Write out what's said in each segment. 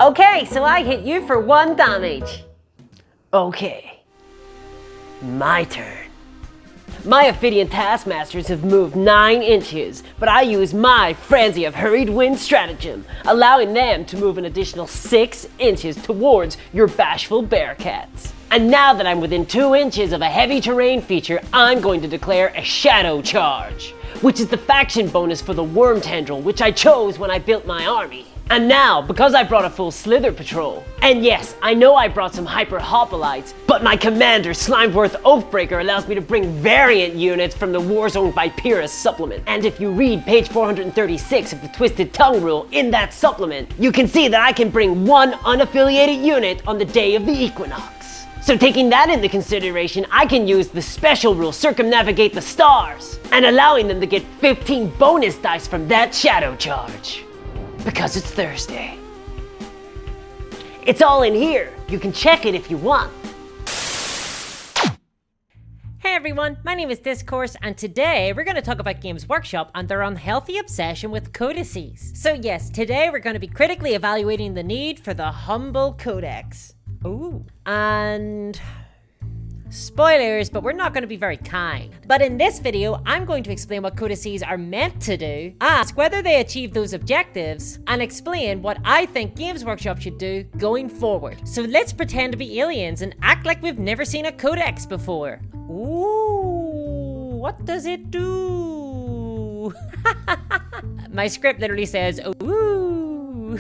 Okay, so I hit you for 1 damage. Okay. My turn. My Ophidian Taskmasters have moved 9 inches, but I use my Frenzy of Hurried Wind stratagem, allowing them to move an additional 6 inches towards your bashful Bearcats. And now that I'm within 2 inches of a heavy terrain feature, I'm going to declare a Shadow Charge, which is the faction bonus for the Worm Tendril, which I chose when I built my army. And now, because I brought a full Slither patrol, and yes, I know I brought some Hyper Hoplites, but my commander Slimeworth Oathbreaker allows me to bring variant units from the Warzone by Pyrrhus supplement. And if you read page 436 of the Twisted Tongue rule in that supplement, you can see that I can bring 1 unaffiliated unit on the day of the equinox. So taking that into consideration, I can use the special rule Circumnavigate the Stars, and allowing them to get 15 bonus dice from that Shadow Charge. Because it's Thursday. It's all in here. You can check it if you want. Hey everyone, my name is Discourse, and today we're going to talk about Games Workshop and their unhealthy obsession with codices. So yes, today we're going to be critically evaluating the need for the humble Codex. Ooh. And spoilers, but we're not going to be very kind. But in this video, I'm going to explain what codices are meant to do, ask whether they achieve those objectives, and explain what I think Games Workshop should do going forward. So let's pretend to be aliens and act like we've never seen a codex before. Ooh, what does it do? My script literally says, ooh.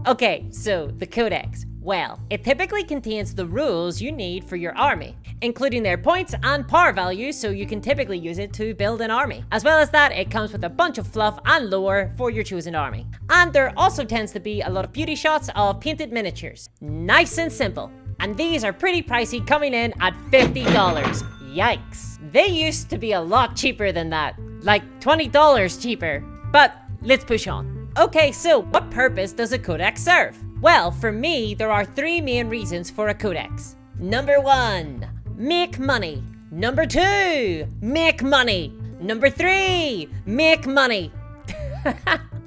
Okay, so the Codex. Well, it typically contains the rules you need for your army, including their points and power values, so you can typically use it to build an army. As well as that, it comes with a bunch of fluff and lore for your chosen army. And there also tends to be a lot of beauty shots of painted miniatures. Nice and simple. And these are pretty pricey, coming in at $50. Yikes. They used to be a lot cheaper than that, like $20 cheaper. But let's push on. Okay, so what purpose does a codex serve? Well, for me, there are 3 main reasons for a codex. Number 1, make money. Number 2, make money. Number 3, make money.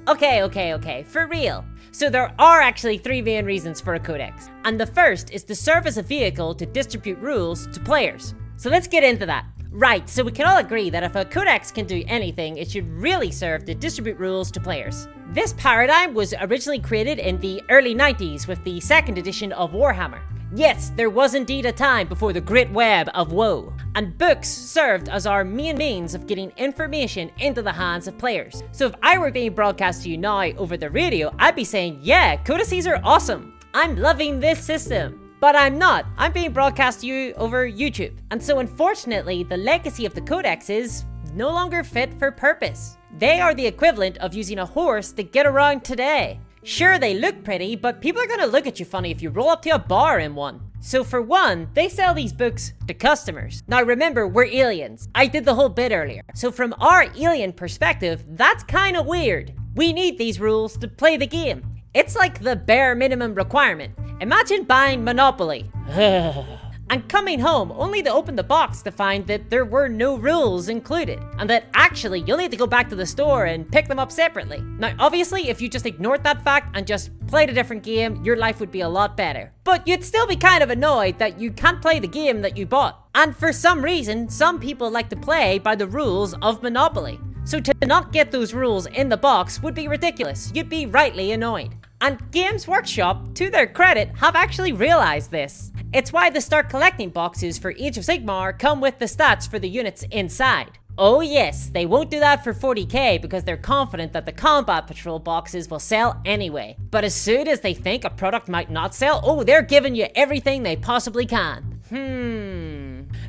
Okay, for real. So there are actually 3 main reasons for a codex. And the first is to serve as a vehicle to distribute rules to players. So let's get into that. Right, so we can all agree that if a codex can do anything, it should really serve to distribute rules to players. This paradigm was originally created in the early 90s with the 2nd edition of Warhammer. Yes, there was indeed a time before the great web of woe, and books served as our main means of getting information into the hands of players. So if I were being broadcast to you now over the radio, I'd be saying, yeah, codices are awesome. I'm loving this system. But I'm not. I'm being broadcast to you over YouTube. And so unfortunately, the legacy of the Codex is no longer fit for purpose. They are the equivalent of using a horse to get around today. Sure, they look pretty, but people are gonna look at you funny if you roll up to a bar in one. So for one, they sell these books to customers. Now remember, we're aliens. I did the whole bit earlier. So from our alien perspective, that's kinda weird. We need these rules to play the game. It's like the bare minimum requirement. Imagine buying Monopoly and coming home only to open the box to find that there were no rules included, and that actually you'll need to go back to the store and pick them up separately. Now obviously, if you just ignored that fact and just played a different game, your life would be a lot better. But you'd still be kind of annoyed that you can't play the game that you bought. And for some reason, some people like to play by the rules of Monopoly. So to not get those rules in the box would be ridiculous. You'd be rightly annoyed. And Games Workshop, to their credit, have actually realized this. It's why the Start Collecting boxes for Age of Sigmar come with the stats for the units inside. Oh yes, they won't do that for 40k because they're confident that the Combat Patrol boxes will sell anyway. But as soon as they think a product might not sell, oh, they're giving you everything they possibly can.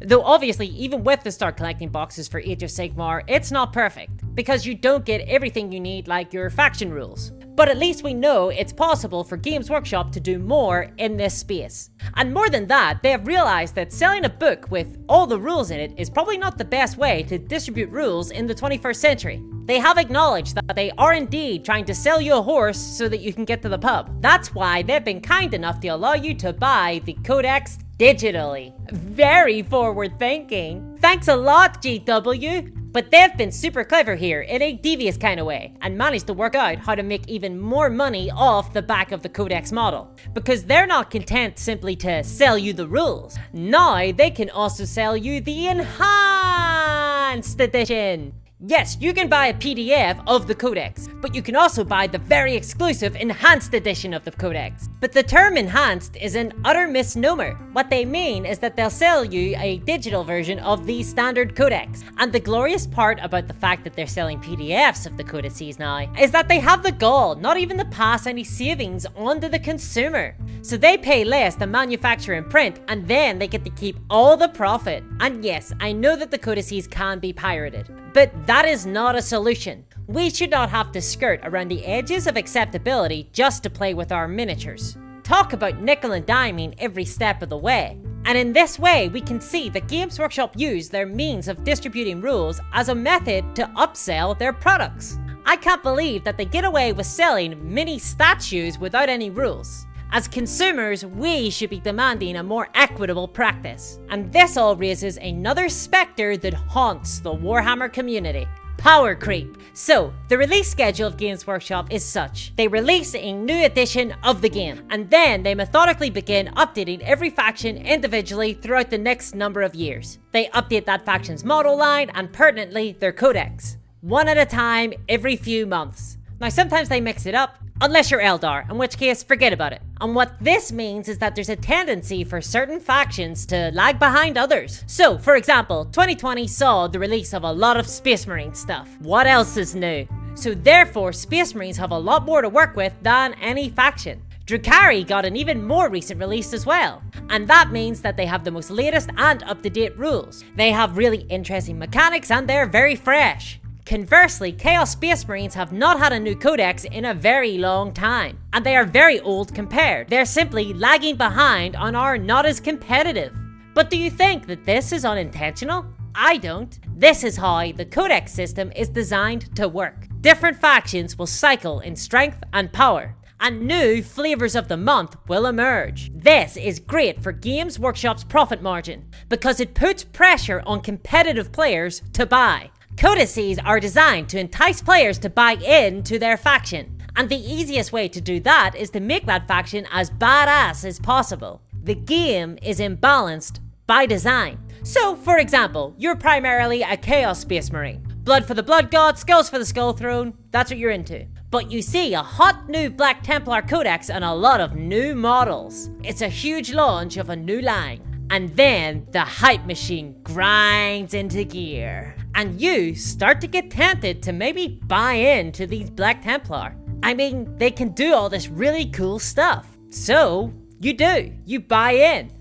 Though obviously, even with the Start Collecting boxes for Age of Sigmar, it's not perfect, because you don't get everything you need like your faction rules. But at least we know it's possible for Games Workshop to do more in this space. And more than that, they have realized that selling a book with all the rules in it is probably not the best way to distribute rules in the 21st century. They have acknowledged that they are indeed trying to sell you a horse so that you can get to the pub. That's why they've been kind enough to allow you to buy the Codex digitally. Very forward thinking. Thanks a lot, GW. But they've been super clever here in a devious kind of way and managed to work out how to make even more money off the back of the Codex model. Because they're not content simply to sell you the rules. Now they can also sell you the enhanced edition. Yes, you can buy a PDF of the Codex, but you can also buy the very exclusive enhanced edition of the Codex. But the term enhanced is an utter misnomer. What they mean is that they'll sell you a digital version of the standard Codex. And the glorious part about the fact that they're selling PDFs of the codices now is that they have the gall not even to pass any savings on to the consumer. So they pay less to manufacture and print, and then they get to keep all the profit. And yes, I know that the codices can be pirated, but that is not a solution. We should not have to skirt around the edges of acceptability just to play with our miniatures. Talk about nickel and diming every step of the way. And in this way, we can see that Games Workshop use their means of distributing rules as a method to upsell their products. I can't believe that they get away with selling mini statues without any rules. As consumers, we should be demanding a more equitable practice. And this all raises another spectre that haunts the Warhammer community: power creep. So, the release schedule of Games Workshop is such. They release a new edition of the game, and then they methodically begin updating every faction individually throughout the next number of years. They update that faction's model line and pertinently their codex, one at a time every few months. Now sometimes they mix it up, unless you're Eldar, in which case forget about it. And what this means is that there's a tendency for certain factions to lag behind others. So, for example, 2020 saw the release of a lot of Space Marine stuff. What else is new? So therefore, Space Marines have a lot more to work with than any faction. Drukhari got an even more recent release as well. And that means that they have the most latest and up-to-date rules. They have really interesting mechanics and they're very fresh. Conversely, Chaos Space Marines have not had a new codex in a very long time, and they are very old compared. They're simply lagging behind and are not as competitive. But do you think that this is unintentional? I don't. This is how the codex system is designed to work. Different factions will cycle in strength and power, and new flavors of the month will emerge. This is great for Games Workshop's profit margin, because it puts pressure on competitive players to buy. Codices are designed to entice players to buy into their faction, and the easiest way to do that is to make that faction as badass as possible. The game is imbalanced by design. So, for example, you're primarily a Chaos Space Marine. Blood for the Blood God, Skulls for the Skull Throne, that's what you're into. But you see a hot new Black Templar Codex and a lot of new models. It's a huge launch of a new line. And then the hype machine grinds into gear, and you start to get tempted to maybe buy into these Black Templar. I mean, they can do all this really cool stuff. So, you do. You buy in.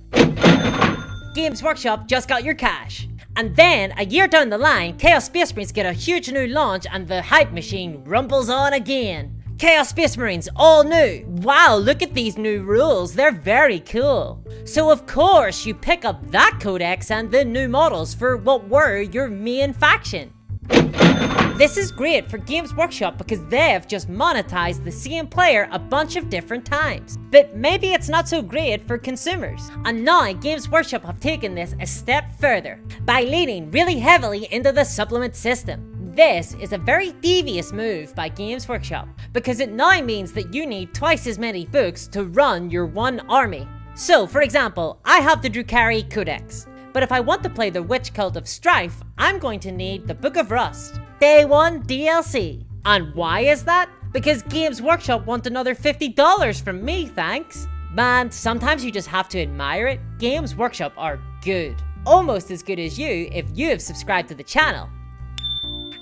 Games Workshop just got your cash. And then, a year down the line, Chaos Space Marines get a huge new launch and the hype machine rumbles on again. Chaos Space Marines, all new. Wow, look at these new rules, they're very cool. So of course you pick up that codex and the new models for what were your main faction. This is great for Games Workshop because they've just monetized the same player a bunch of different times. But maybe it's not so great for consumers. And now Games Workshop have taken this a step further by leaning really heavily into the supplement system. This is a very devious move by Games Workshop because it now means that you need twice as many books to run your one army. So, for example, I have the Drukhari Codex, but if I want to play the Witch Cult of Strife, I'm going to need the Book of Rust, Day 1 DLC. And why is that? Because Games Workshop want another $50 from me, thanks. Man, sometimes you just have to admire it. Games Workshop are good. Almost as good as you if you have subscribed to the channel.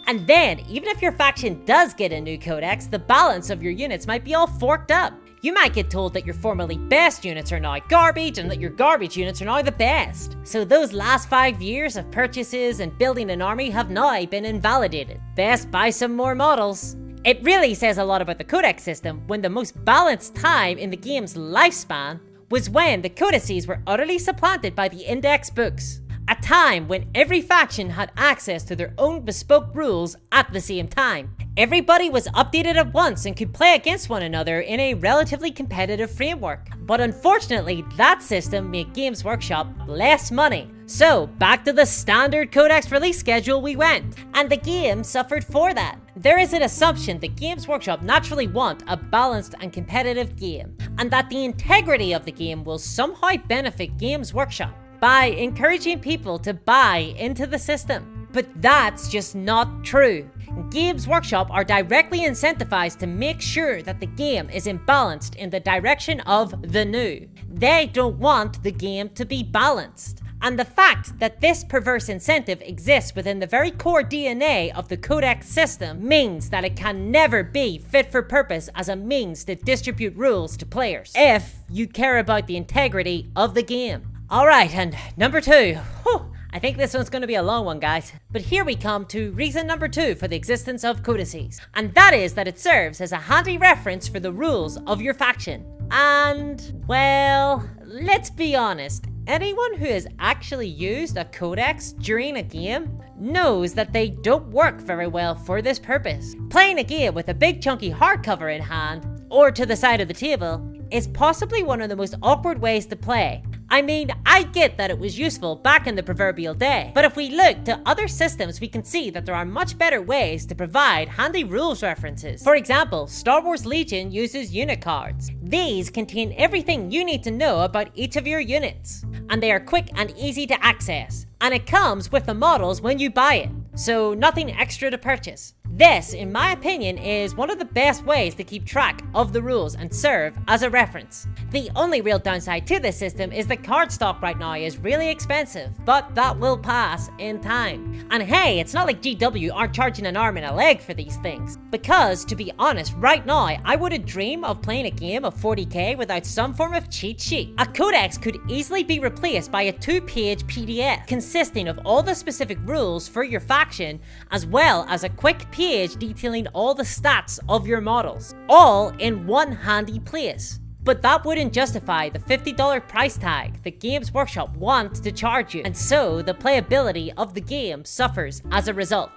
And then, even if your faction does get a new codex, the balance of your units might be all forked up. You might get told that your formerly best units are now garbage and that your garbage units are now the best. So those last 5 years of purchases and building an army have now been invalidated. Best buy some more models. It really says a lot about the codex system when the most balanced time in the game's lifespan was when the codices were utterly supplanted by the index books. A time when every faction had access to their own bespoke rules at the same time. Everybody was updated at once and could play against one another in a relatively competitive framework. But unfortunately, that system made Games Workshop less money. So back to the standard Codex release schedule we went, and the game suffered for that. There is an assumption that Games Workshop naturally want a balanced and competitive game, and that the integrity of the game will somehow benefit Games Workshop by encouraging people to buy into the system. But that's just not true. Games Workshop are directly incentivized to make sure that the game is imbalanced in the direction of the new. They don't want the game to be balanced. And the fact that this perverse incentive exists within the very core DNA of the Codex system means that it can never be fit for purpose as a means to distribute rules to players, if you care about the integrity of the game. Alright, and number 2. Whew, I think this one's going to be a long one, guys. But here we come to reason number 2 for the existence of codices. And that is that it serves as a handy reference for the rules of your faction. And, well, let's be honest. Anyone who has actually used a codex during a game knows that they don't work very well for this purpose. Playing a game with a big chunky hardcover in hand, or to the side of the table, is possibly one of the most awkward ways to play. I mean, I get that it was useful back in the proverbial day, but if we look to other systems, we can see that there are much better ways to provide handy rules references. For example, Star Wars Legion uses unit cards. These contain everything you need to know about each of your units, and they are quick and easy to access. And it comes with the models when you buy it, so nothing extra to purchase. This, in my opinion, is one of the best ways to keep track of the rules and serve as a reference. The only real downside to this system is that card stock right now is really expensive, but that will pass in time. And hey, it's not like GW aren't charging an arm and a leg for these things. Because, to be honest, right now, I wouldn't dream of playing a game of 40k without some form of cheat sheet. A codex could easily be replaced by a 2-page PDF consisting of all the specific rules for your faction, as well as a quick page detailing all the stats of your models, all in one handy place. But that wouldn't justify the $50 price tag that Games Workshop wants to charge you, and so the playability of the game suffers as a result.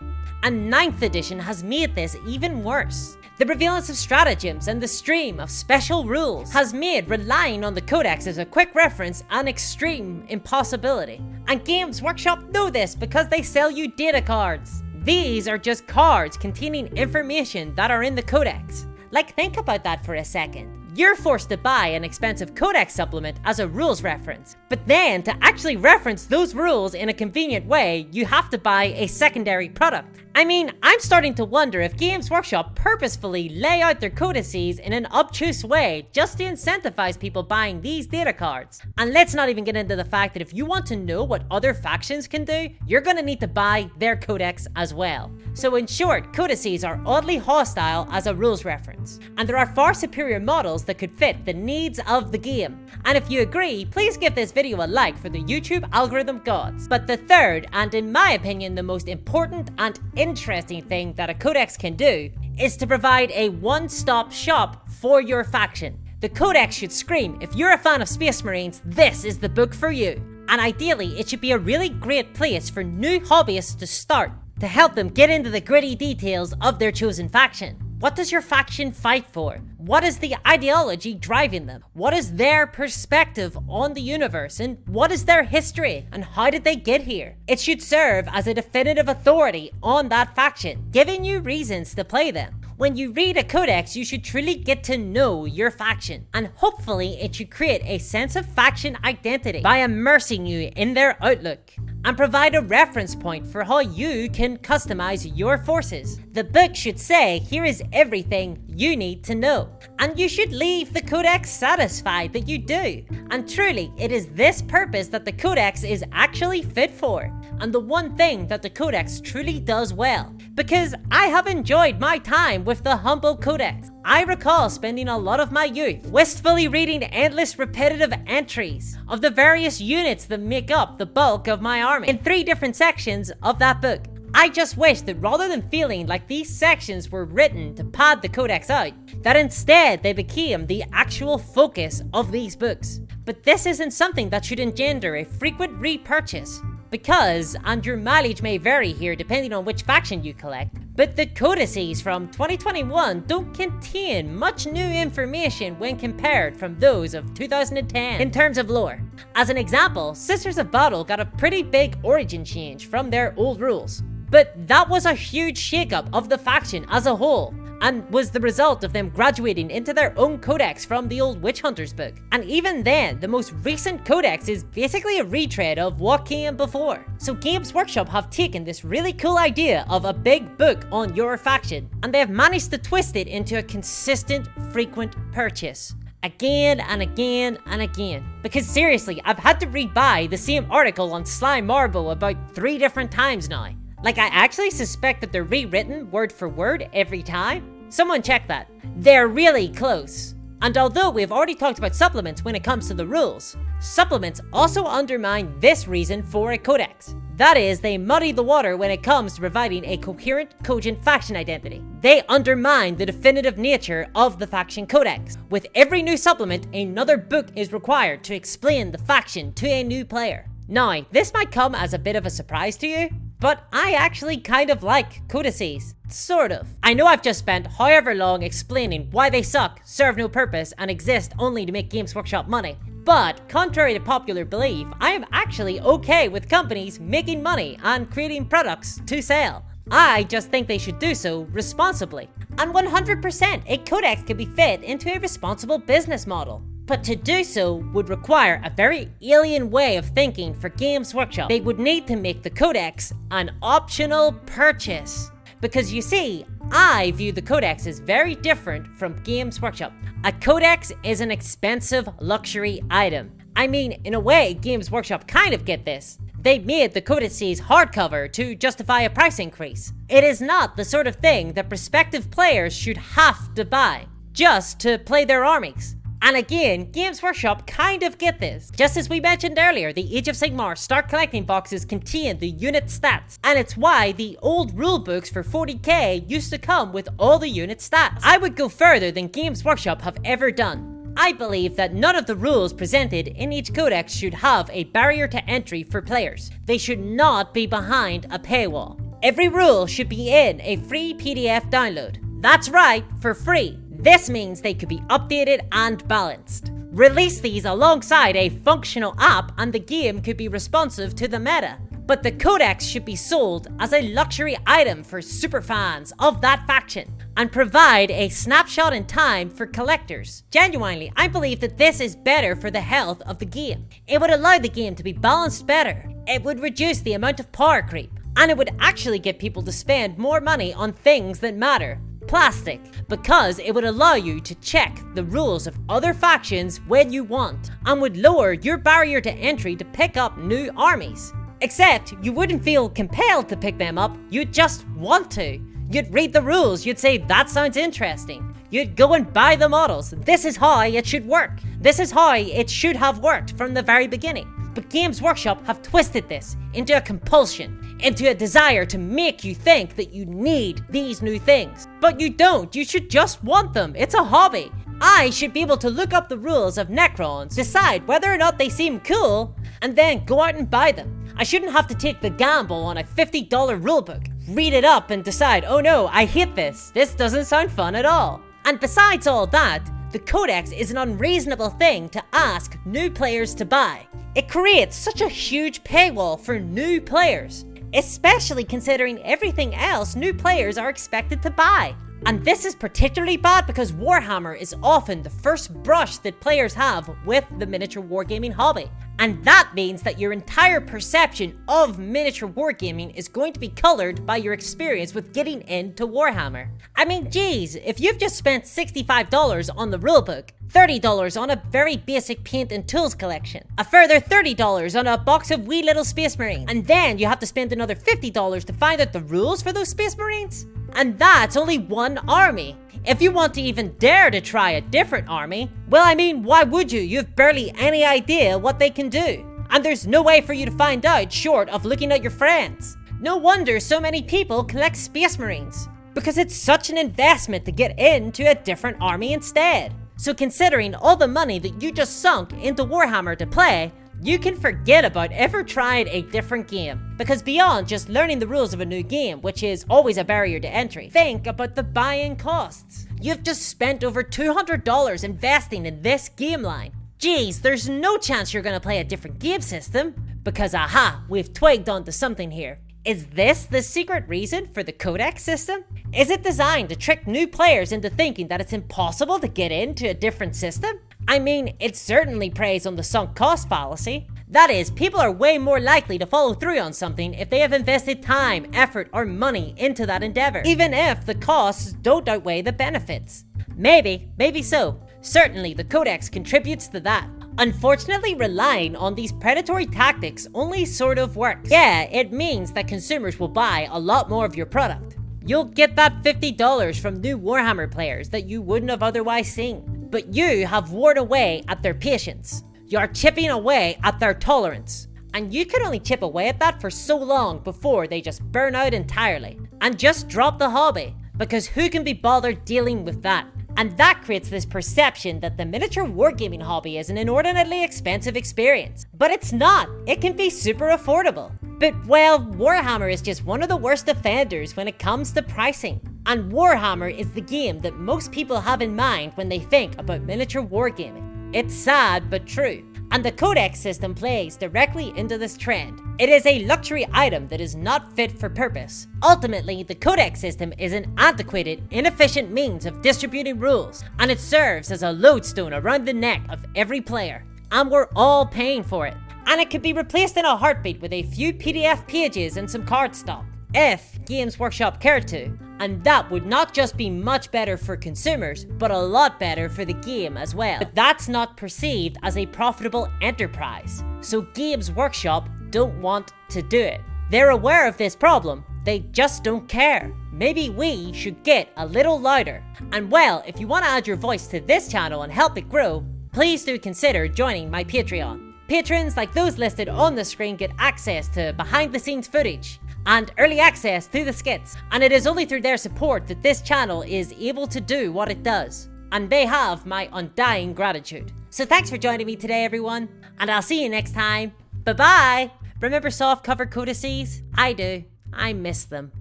And 9th edition has made this even worse. The prevalence of stratagems and the stream of special rules has made relying on the Codex as a quick reference an extreme impossibility. And Games Workshop know this because they sell you data cards. These are just cards containing information that are in the Codex. Like, think about that for a second. You're forced to buy an expensive Codex supplement as a rules reference, but then to actually reference those rules in a convenient way, you have to buy a secondary product. I mean, I'm starting to wonder if Games Workshop purposefully lay out their codices in an obtuse way just to incentivize people buying these data cards. And let's not even get into the fact that if you want to know what other factions can do, you're gonna need to buy their codex as well. So in short, codices are oddly hostile as a rules reference, and there are far superior models that could fit the needs of the game. And if you agree, please give this video a like for the YouTube algorithm gods. But the third, and in my opinion the most important and interesting thing that a codex can do, is to provide a one-stop shop for your faction. The Codex should scream, if you're a fan of Space Marines, this is the book for you. And ideally, it should be a really great place for new hobbyists to start, to help them get into the gritty details of their chosen faction. What does your faction fight for? What is the ideology driving them? What is their perspective on the universe? And what is their history? And how did they get here? It should serve as a definitive authority on that faction, giving you reasons to play them. When you read a codex, you should truly get to know your faction, and hopefully it should create a sense of faction identity by immersing you in their outlook, and provide a reference point for how you can customize your forces. The book should say, here is everything you need to know, and you should leave the codex satisfied that you do. And truly, it is this purpose that the codex is actually fit for, and the one thing that the codex truly does well. Because I have enjoyed my time with the humble codex. I recall spending a lot of my youth wistfully reading endless repetitive entries of the various units that make up the bulk of my army in 3 different sections of that book. I just wish that rather than feeling like these sections were written to pad the codex out, that instead they became the actual focus of these books. But this isn't something that should engender a frequent repurchase. Because, and your mileage may vary here depending on which faction you collect, but the codices from 2021 don't contain much new information when compared from those of 2010 in terms of lore. As an example, Sisters of Battle got a pretty big origin change from their old rules. But that was a huge shakeup of the faction as a whole, and was the result of them graduating into their own codex from the old Witch Hunters book. And even then, the most recent codex is basically a retread of what came before. So Games Workshop have taken this really cool idea of a big book on your faction, and they have managed to twist it into a consistent, frequent purchase. Again and again and again. Because seriously, I've had to rebuy the same article on Slime Marble about 3 different times now. Like, I actually suspect that they're rewritten word for word every time. Someone check that. They're really close. And although we've already talked about supplements when it comes to the rules, supplements also undermine this reason for a codex. That is, they muddy the water when it comes to providing a coherent, cogent faction identity. They undermine the definitive nature of the faction codex. With every new supplement, another book is required to explain the faction to a new player. Now, this might come as a bit of a surprise to you, but I actually kind of like codices. Sort of. I know I've just spent however long explaining why they suck, serve no purpose, and exist only to make Games Workshop money. But, contrary to popular belief, I am actually okay with companies making money and creating products to sell. I just think they should do so responsibly. And 100%, a codex can be fit into a responsible business model. But to do so would require a very alien way of thinking for Games Workshop. They would need to make the codex an optional purchase. Because you see, I view the codex as very different from Games Workshop. A codex is an expensive luxury item. I mean, in a way, Games Workshop kind of get this. They made the codices hardcover to justify a price increase. It is not the sort of thing that prospective players should have to buy just to play their armies. And again, Games Workshop kind of get this. Just as we mentioned earlier, the Age of Sigmar start collecting boxes contain the unit stats, and it's why the old rulebooks for 40k used to come with all the unit stats. I would go further than Games Workshop have ever done. I believe that none of the rules presented in each codex should have a barrier to entry for players. They should not be behind a paywall. Every rule should be in a free PDF download. That's right, for free. This means they could be updated and balanced. Release these alongside a functional app and the game could be responsive to the meta. But the codex should be sold as a luxury item for superfans of that faction and provide a snapshot in time for collectors. Genuinely, I believe that this is better for the health of the game. It would allow the game to be balanced better. It would reduce the amount of power creep. And it would actually get people to spend more money on things that matter. Plastic, because it would allow you to check the rules of other factions when you want, and would lower your barrier to entry to pick up new armies. Except you wouldn't feel compelled to pick them up, you'd just want to. You'd read the rules, you'd say that sounds interesting. You'd go and buy the models. This is how it should work. This is how it should have worked from the very beginning. But Games Workshop have twisted this into a compulsion, into a desire to make you think that you need these new things. But you don't, you should just want them. It's a hobby. I should be able to look up the rules of Necrons, decide whether or not they seem cool, and then go out and buy them. I shouldn't have to take the gamble on a $50 rulebook, read it up and decide, oh no, I hate this. This doesn't sound fun at all. And besides all that, the Codex is an unreasonable thing to ask new players to buy. It creates such a huge paywall for new players, especially considering everything else new players are expected to buy. And this is particularly bad because Warhammer is often the first brush that players have with the miniature wargaming hobby. And that means that your entire perception of miniature wargaming is going to be colored by your experience with getting into Warhammer. I mean, geez, if you've just spent $65 on the rulebook, $30 on a very basic paint and tools collection, a further $30 on a box of wee little Space Marines, and then you have to spend another $50 to find out the rules for those Space Marines? And that's only one army. If you want to even dare to try a different army, well, I mean, why would you? You have barely any idea what they can do. And there's no way for you to find out short of looking at your friends. No wonder so many people collect Space Marines, because it's such an investment to get into a different army instead. So considering all the money that you just sunk into Warhammer to play, you can forget about ever trying a different game. Because beyond just learning the rules of a new game, which is always a barrier to entry, think about the buy-in costs. You've just spent over $200 investing in this game line. Geez, there's no chance you're gonna play a different game system. Because aha, we've twigged onto something here. Is this the secret reason for the Codex system? Is it designed to trick new players into thinking that it's impossible to get into a different system? I mean, it certainly preys on the sunk cost fallacy. That is, people are way more likely to follow through on something if they have invested time, effort, or money into that endeavor, even if the costs don't outweigh the benefits. Maybe so. Certainly, the Codex contributes to that. Unfortunately, relying on these predatory tactics only sort of works. Yeah, it means that consumers will buy a lot more of your product. You'll get that $50 from new Warhammer players that you wouldn't have otherwise seen. But you have worn away at their patience. You're chipping away at their tolerance. And you can only chip away at that for so long before they just burn out entirely. And just drop the hobby. Because who can be bothered dealing with that? And that creates this perception that the miniature wargaming hobby is an inordinately expensive experience. But it's not. It can be super affordable. But well, Warhammer is just one of the worst offenders when it comes to pricing. And Warhammer is the game that most people have in mind when they think about miniature wargaming. It's sad but true. And the Codex system plays directly into this trend. It is a luxury item that is not fit for purpose. Ultimately, the Codex system is an antiquated, inefficient means of distributing rules, and it serves as a lodestone around the neck of every player. And we're all paying for it. And it could be replaced in a heartbeat with a few PDF pages and some cardstock, if Games Workshop cared to. And that would not just be much better for consumers, but a lot better for the game as well. But that's not perceived as a profitable enterprise. So Games Workshop don't want to do it. They're aware of this problem, they just don't care. Maybe we should get a little louder. And well, if you want to add your voice to this channel and help it grow, please do consider joining my Patreon. Patrons like those listed on the screen get access to behind the scenes footage and early access to the skits, and it is only through their support that this channel is able to do what it does, and they have my undying gratitude. So thanks for joining me today, everyone, and I'll see you next time. Bye bye. Remember softcover codices? I do. I miss them.